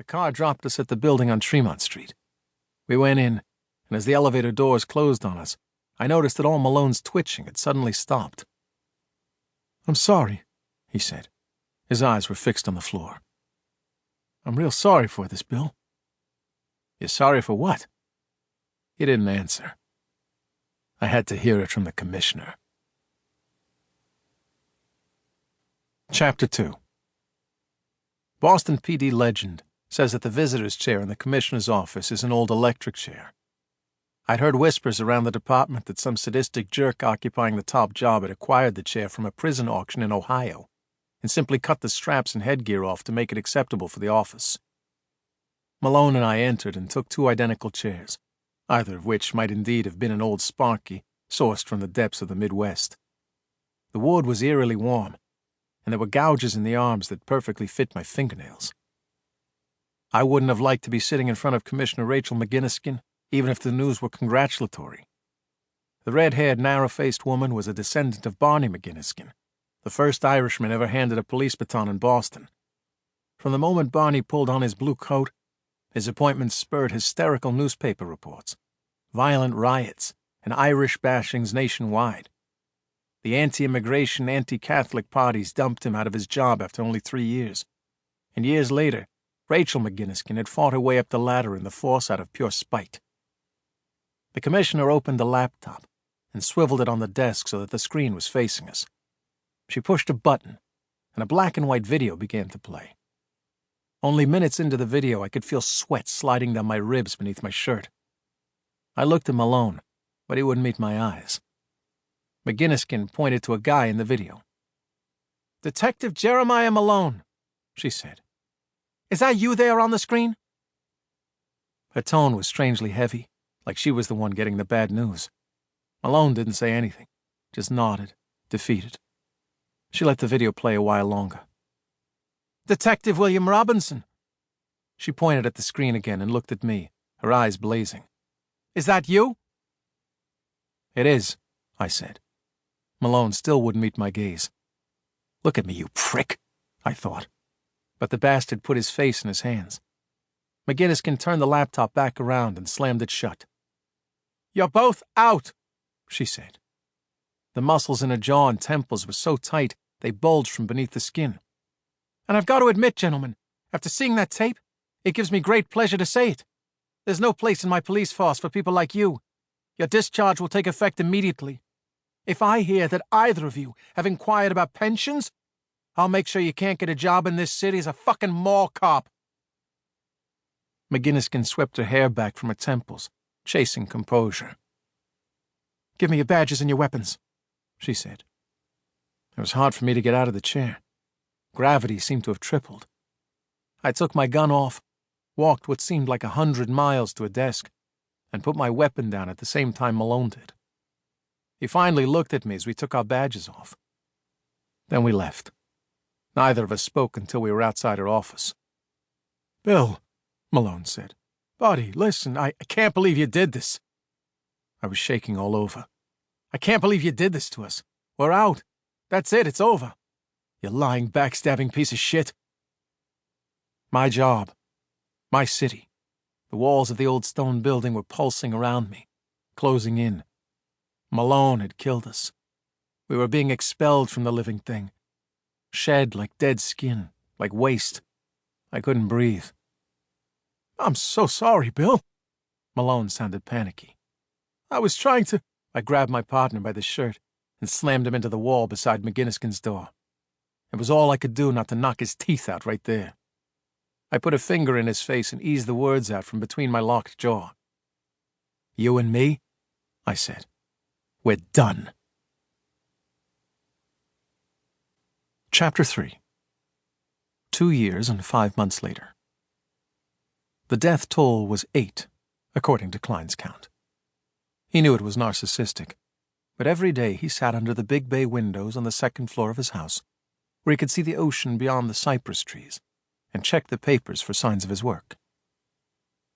The car dropped us at the building on Tremont Street. We went in, and as the elevator doors closed on us, I noticed that all Malone's twitching had suddenly stopped. "I'm sorry," he said. His eyes were fixed on the floor. "I'm real sorry for this, Bill." "You're sorry for what?" He didn't answer. I had to hear it from the commissioner. Chapter 2. Boston PD legend says that the visitor's chair in the commissioner's office is an old electric chair. I'd heard whispers around the department that some sadistic jerk occupying the top job had acquired the chair from a prison auction in Ohio and simply cut the straps and headgear off to make it acceptable for the office. Malone and I entered and took 2 identical chairs, either of which might indeed have been an old Sparky sourced from the depths of the Midwest. The wood was eerily warm, and there were gouges in the arms that perfectly fit my fingernails. I wouldn't have liked to be sitting in front of Commissioner Rachel McGinniskin, even if the news were congratulatory. The red-haired, narrow-faced woman was a descendant of Barney McGinniskin, the first Irishman ever handed a police baton in Boston. From the moment Barney pulled on his blue coat, his appointment spurred hysterical newspaper reports, violent riots, and Irish bashings nationwide. The anti-immigration, anti-Catholic parties dumped him out of his job after only 3 years, and years later, Rachel McGinniskin had fought her way up the ladder in the force out of pure spite. The commissioner opened the laptop and swiveled it on the desk so that the screen was facing us. She pushed a button, and a black-and-white video began to play. Only minutes into the video, I could feel sweat sliding down my ribs beneath my shirt. I looked at Malone, but he wouldn't meet my eyes. McGinniskin pointed to a guy in the video. "Detective Jeremiah Malone," she said. "Is that you there on the screen?" Her tone was strangely heavy, like she was the one getting the bad news. Malone didn't say anything, just nodded, defeated. She let the video play a while longer. "Detective William Robinson." She pointed at the screen again and looked at me, her eyes blazing. "Is that you?" "It is," I said. Malone still wouldn't meet my gaze. "Look at me, you prick," I thought. But the bastard put his face in his hands. McGinniskin turned the laptop back around and slammed it shut. "You're both out," she said. The muscles in her jaw and temples were so tight they bulged from beneath the skin. "And I've got to admit, gentlemen, after seeing that tape, it gives me great pleasure to say it. There's no place in my police force for people like you. Your discharge will take effect immediately. If I hear that either of you have inquired about pensions, I'll make sure you can't get a job in this city as a fucking mall cop." McGinniskin swept her hair back from her temples, chasing composure. "Give me your badges and your weapons," she said. It was hard for me to get out of the chair. Gravity seemed to have tripled. I took my gun off, walked what seemed like 100 miles to a desk, and put my weapon down at the same time Malone did. He finally looked at me as we took our badges off. Then we left. Neither of us spoke until we were outside her office. "Bill," Malone said. "Buddy, listen, I can't believe you did this." I was shaking all over. "I can't believe you did this to us. We're out. That's it, it's over. You lying, backstabbing piece of shit." My job. My city. The walls of the old stone building were pulsing around me, closing in. Malone had killed us. We were being expelled from the living thing. Shed like dead skin, like waste. I couldn't breathe. "I'm so sorry, Bill." Malone sounded panicky. "I was trying to—" I grabbed my partner by the shirt and slammed him into the wall beside McGinniskin's door. It was all I could do not to knock his teeth out right there. I put a finger in his face and eased the words out from between my locked jaw. "You and me," I said. "We're done." Chapter 3. 2 years and 5 months later. The death toll was 8, according to Klein's count. He knew it was narcissistic, but every day he sat under the big bay windows on the second floor of his house, where he could see the ocean beyond the cypress trees, and checked the papers for signs of his work.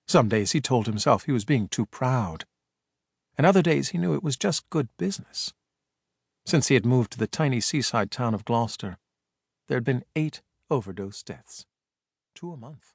Some days he told himself he was being too proud, and other days he knew it was just good business. Since he had moved to the tiny seaside town of Gloucester, there had been 8 overdose deaths, 2 a month.